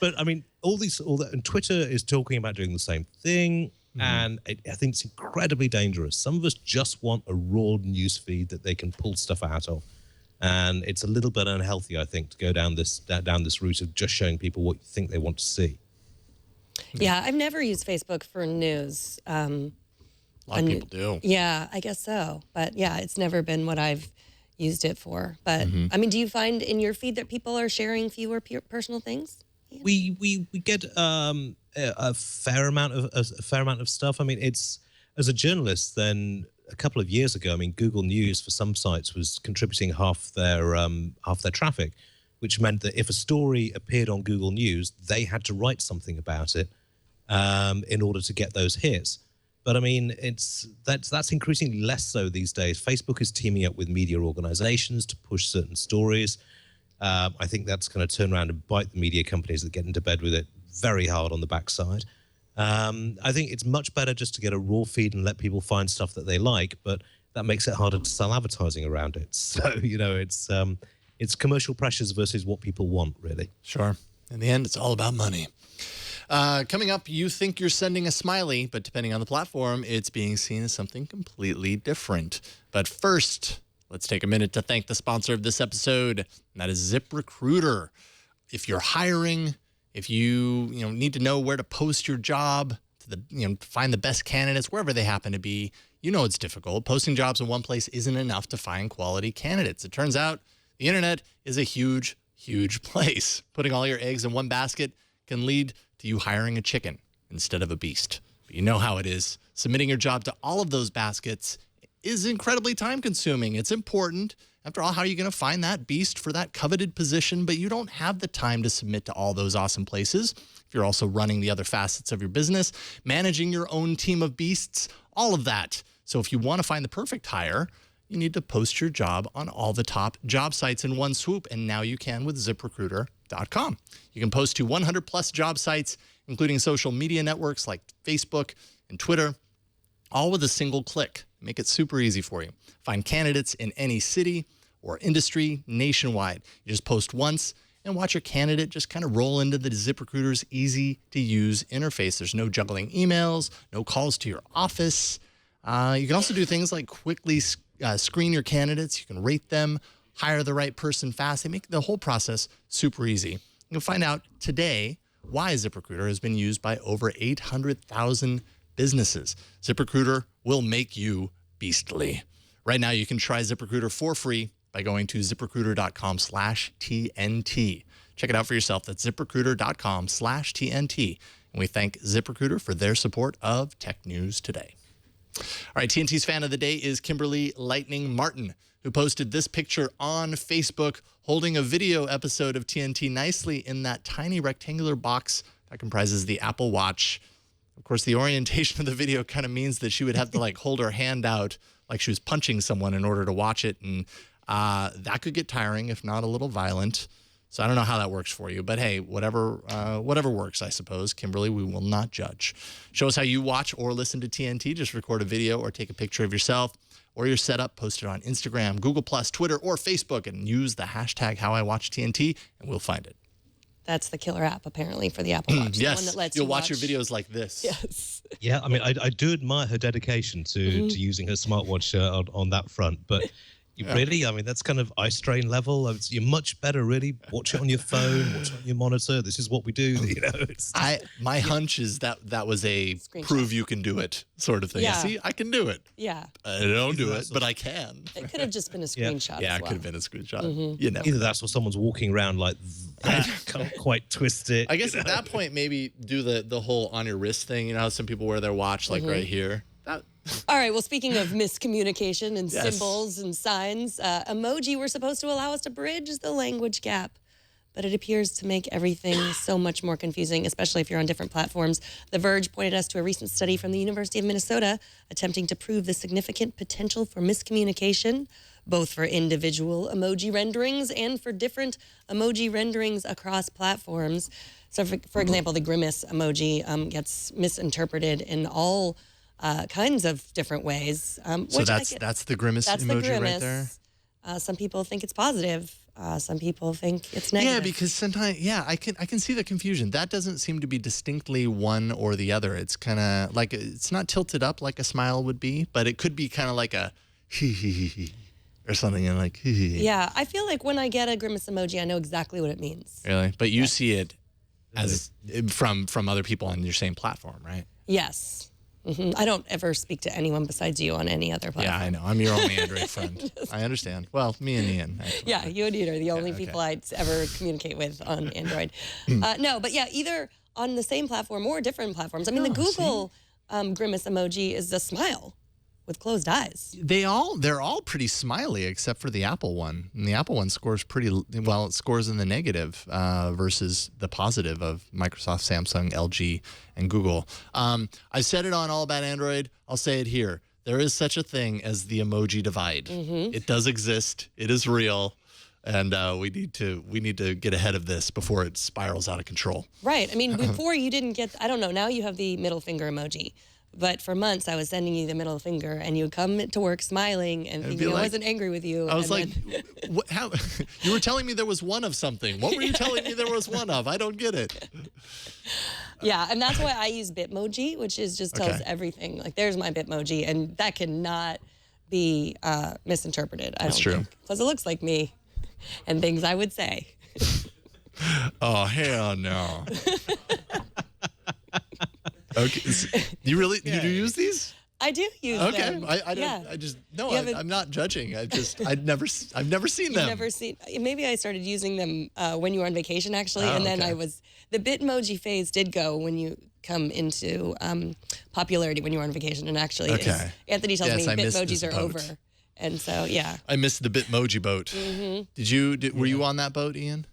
But I mean, all that, and Twitter is talking about doing the same thing. And I think it's incredibly dangerous. Some of us just want a raw news feed that they can pull stuff out of. And it's a little bit unhealthy, I think, to go down this route of just showing people what you think they want to see. Yeah, I've never used Facebook for news. A lot of people do. Yeah, I guess so. But yeah, it's never been what I've used it for. But I mean, do you find in your feed that people are sharing fewer personal things? Yeah. We get a fair amount of stuff. I mean, it's, as a journalist, then a couple of years ago, I mean, Google News for some sites was contributing half their traffic, which meant that if a story appeared on Google News, they had to write something about it in order to get those hits. But I mean, that's increasingly less so these days. Facebook is teaming up with media organizations to push certain stories. I think that's going to turn around and bite the media companies that get into bed with it very hard on the backside. I think it's much better just to get a raw feed and let people find stuff that they like, but that makes it harder to sell advertising around it. So, it's commercial pressures versus what people want, really. Sure. In the end, it's all about money. Coming up, you think you're sending a smiley, but depending on the platform, it's being seen as something completely different. But first, let's take a minute to thank the sponsor of this episode, and that is ZipRecruiter. If you're hiring, if you need to know where to post your job, to find the best candidates wherever they happen to be, it's difficult. Posting jobs in one place isn't enough to find quality candidates. It turns out the internet is a huge, huge place. Putting all your eggs in one basket can lead to you hiring a chicken instead of a beast. But you know how it is. Submitting your job to all of those baskets is incredibly time consuming. It's important. After all, how are you going to find that beast for that coveted position? But you don't have the time to submit to all those awesome places. If you're also running the other facets of your business, managing your own team of beasts, all of that. So if you want to find the perfect hire, you need to post your job on all the top job sites in one swoop. And now you can with ZipRecruiter.com. You can post to 100 plus job sites, including social media networks like Facebook and Twitter, all with a single click. Make it super easy for you. Find candidates in any city or industry nationwide. You just post once and watch your candidate just kind of roll into the ZipRecruiter's easy-to-use interface. There's no juggling emails, no calls to your office. You can also do things like quickly screen your candidates. You can rate them, hire the right person fast. They make the whole process super easy. You can find out today why ZipRecruiter has been used by over 800,000 businesses. ZipRecruiter will make you beastly. Right now, you can try ZipRecruiter for free by going to ZipRecruiter.com/TNT. Check it out for yourself. That's ZipRecruiter.com/TNT. And we thank ZipRecruiter for their support of Tech News Today. All right, TNT's fan of the day is Kimberly Lightning Martin, who posted this picture on Facebook holding a video episode of TNT nicely in that tiny rectangular box that comprises the Apple Watch. Of course, the orientation of the video kind of means that she would have to hold her hand out like she was punching someone in order to watch it. And that could get tiring, if not a little violent. So I don't know how that works for you. But hey, whatever works, I suppose. Kimberly, we will not judge. Show us how you watch or listen to TNT. Just record a video or take a picture of yourself or your setup. Post it on Instagram, Google+, Twitter, or Facebook, and use the hashtag HowIWatchTNT, and we'll find it. That's the killer app, apparently, for the Apple Watch. Yes, the one that lets you'll you watch your videos like this. Yes. Yeah, I mean, I do admire her dedication to using her smartwatch on that front. But, Really? I mean, that's kind of eye strain level. You're much better, really. Watch it on your phone, watch it on your monitor. This is what we do. You know, my hunch is that was a Screenshot. prove you can do it sort of thing. Yeah. See, I can do it. Yeah. I don't do it, but I can. It could have just been a screenshot. Yeah, as it well. could have been a screenshot. You know. Either that's or someone's walking around like that. Can't quite twist it. I guess at that point, maybe do the whole on your wrist thing. You know how some people wear their watch like right here. All right. Well, speaking of miscommunication and Yes. symbols and signs, emoji were supposed to allow us to bridge the language gap, but it appears to make everything so much more confusing, especially if you're on different platforms. The Verge pointed us to a recent study from the University of Minnesota attempting to prove the significant potential for miscommunication, both for individual emoji renderings and for different emoji renderings across platforms. So, for example, the grimace emoji gets misinterpreted in all kinds of different ways. So that's the grimace that's emoji the grimace. right there. Some people think it's positive. Some people think it's negative. Yeah, because sometimes, I can see the confusion. That doesn't seem to be distinctly one or the other. It's kind of like it's not tilted up like a smile would be, but it could be kind of like a hee hee hee hee or something, and like hee hee. Yeah, I feel like when I get a grimace emoji, I know exactly what it means. Really, but you see it as from other people on your same platform, right? Yes. I don't ever speak to anyone besides you on any other platform. Yeah, I know. I'm your only Android friend. I understand. Well, me and Ian. Actually. Yeah, you and Ian are the only people I ever communicate with on Android. No, but yeah, either on the same platform or different platforms. I mean, the Google grimace emoji is a smile with closed eyes. They're all pretty smiley except for the Apple one. And the Apple one scores pretty well. It scores in the negative versus the positive of Microsoft, Samsung, LG, and Google. I said it on All About Android. I'll say it here. There is such a thing as the emoji divide. It does exist. It is real. And we need to get ahead of this before it spirals out of control. Right. I mean, before you didn't get, I don't know, now you have the middle finger emoji. But for months, I was sending you the middle finger, and you would come to work smiling and thinking I wasn't angry with you. I was and like, how? You were telling me there was one of something. What were you telling me there was one of? I don't get it. Yeah, and that's why I use Bitmoji, which is just tells everything. Like, there's my Bitmoji, and that cannot be misinterpreted. I don't think. Plus, it looks like me and things I would say. Oh, hell no. Okay, you do use these? I do use them. I don't. I just no. I'm not judging. I've never seen them. Never seen. Maybe I started using them when you were on vacation, actually, and then the Bitmoji phase did go when you come into popularity when you were on vacation, and actually, Anthony tells me Bitmojis are over, and so I missed the Bitmoji boat. Were you on that boat, Ian?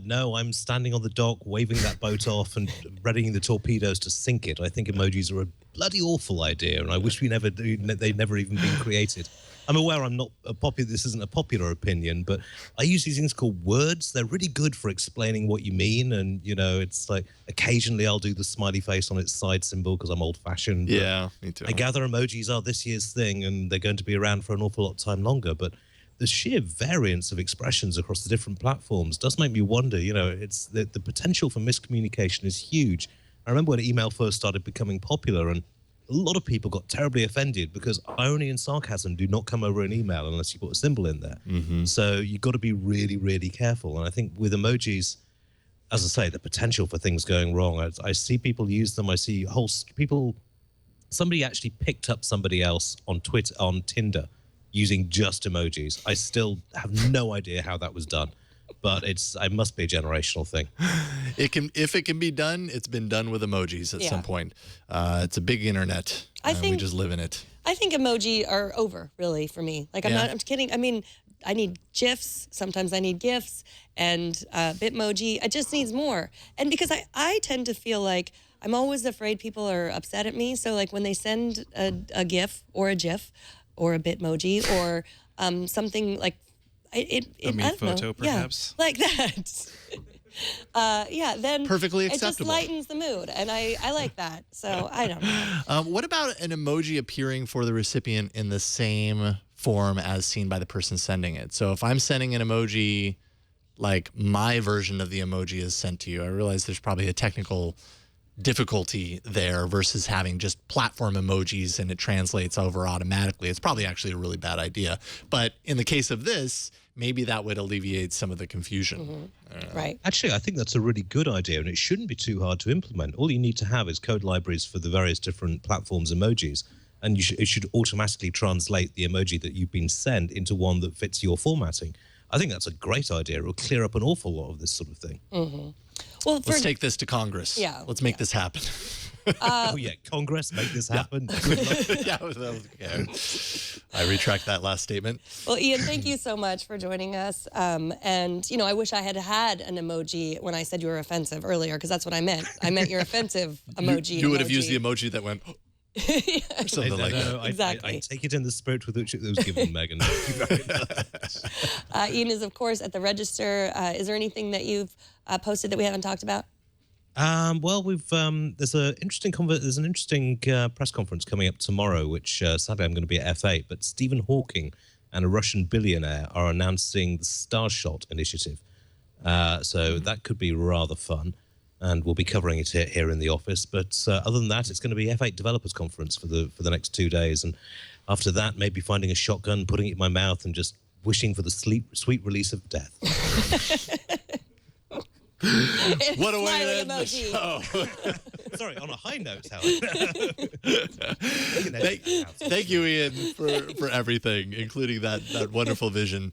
No, I'm standing on the dock, waving that boat off and readying the torpedoes to sink it. I think emojis are a bloody awful idea, and I wish they'd never even been created. I'm aware this isn't a popular opinion, but I use these things called words. They're really good for explaining what you mean, and, it's like occasionally I'll do the smiley face on its side symbol because I'm old-fashioned. Yeah, me too. I gather emojis are this year's thing, and they're going to be around for an awful lot of time longer, but the sheer variance of expressions across the different platforms does make me wonder, it's the potential for miscommunication is huge. I remember when email first started becoming popular, and a lot of people got terribly offended because irony and sarcasm do not come over an email unless you put a symbol in there. So you've got to be really, really careful. And I think with emojis, as I say, the potential for things going wrong, I see people use them. I see somebody actually picked up somebody else on Tinder, using just emojis. I still have no idea how that was done, but it must be a generational thing. If it can be done, it's been done with emojis at some point. It's a big internet. We just live in it. I think emoji are over, really, for me. Like, I'm kidding. I mean, I need GIFs. Sometimes I need GIFs, and Bitmoji. It just needs more. And because I tend to feel like I'm always afraid people are upset at me. So, like, when they send a GIF or a GIF, or a Bitmoji, or something like a me photo, perhaps, like that. Then perfectly acceptable. It just lightens the mood, and I like that. So I don't know. What about an emoji appearing for the recipient in the same form as seen by the person sending it? So if I'm sending an emoji, like my version of the emoji is sent to you, I realize there's probably a technical difficulty there versus having just platform emojis and it translates over automatically. It's probably actually a really bad idea. But in the case of this, maybe that would alleviate some of the confusion. Right. Actually, I think that's a really good idea, and it shouldn't be too hard to implement. All you need to have is code libraries for the various different platforms' emojis, and it should automatically translate the emoji that you've been sent into one that fits your formatting. I think that's a great idea. It will clear up an awful lot of this sort of thing. Well, Let's take this to Congress. Yeah. Let's make this happen. Oh, yeah, Congress, make this happen. Good luck. Yeah, okay. I retract that last statement. Well, Iain, thank you so much for joining us. And, I wish I had had an emoji when I said you were offensive earlier, because that's what I meant. I meant your offensive emoji. You would have used the emoji that went, or something like that. Exactly. I take it in the spirit with which it was given, Megan. Thank you very much. Iain is, of course, at the Register. Is there anything that you've posted that we haven't talked about? Well, there's an interesting press conference coming up tomorrow, which sadly I'm going to be at F8. But Stephen Hawking and a Russian billionaire are announcing the Starshot initiative. So that could be rather fun, and we'll be covering it here in the office. But other than that, it's going to be F8 Developers Conference for the next 2 days, and after that, maybe finding a shotgun, putting it in my mouth, and just wishing for the sweet release of death. What a way to end the emoji. show. Sorry, on a high note, Howell. Thank you, Iain, for everything, including that wonderful vision.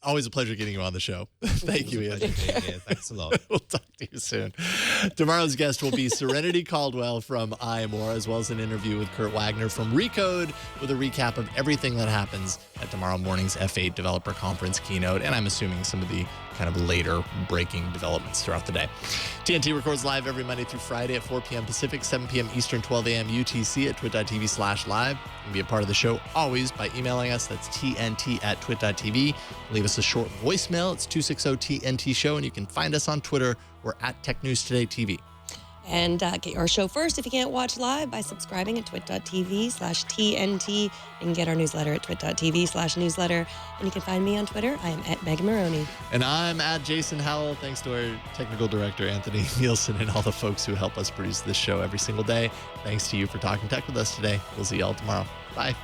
Always a pleasure getting you on the show. Thank you, Iain. Thanks a lot. We'll talk to you soon. Tomorrow's guest will be Serenity Caldwell from iMore, as well as an interview with Kurt Wagner from Recode with a recap of everything that happens at tomorrow morning's F8 Developer Conference keynote, and I'm assuming some of the kind of later breaking developments throughout the day. TNT records live every Monday through Friday at 4 p.m. Pacific, 7 p.m. Eastern, 12 a.m. UTC at twit.tv/live. You can be a part of the show always by emailing us. That's tnt@twit.tv. Leave us a short voicemail. It's 260-TNT-SHOW, and you can find us on Twitter. We're at Tech News Today TV. And get our show first if you can't watch live by subscribing at twit.tv/TNT. You can get our newsletter at twit.tv/newsletter. And you can find me on Twitter. I am at Megan Morrone. And I'm at Jason Howell. Thanks to our technical director, Anthony Nielsen, and all the folks who help us produce this show every single day. Thanks to you for talking tech with us today. We'll see you all tomorrow. Bye.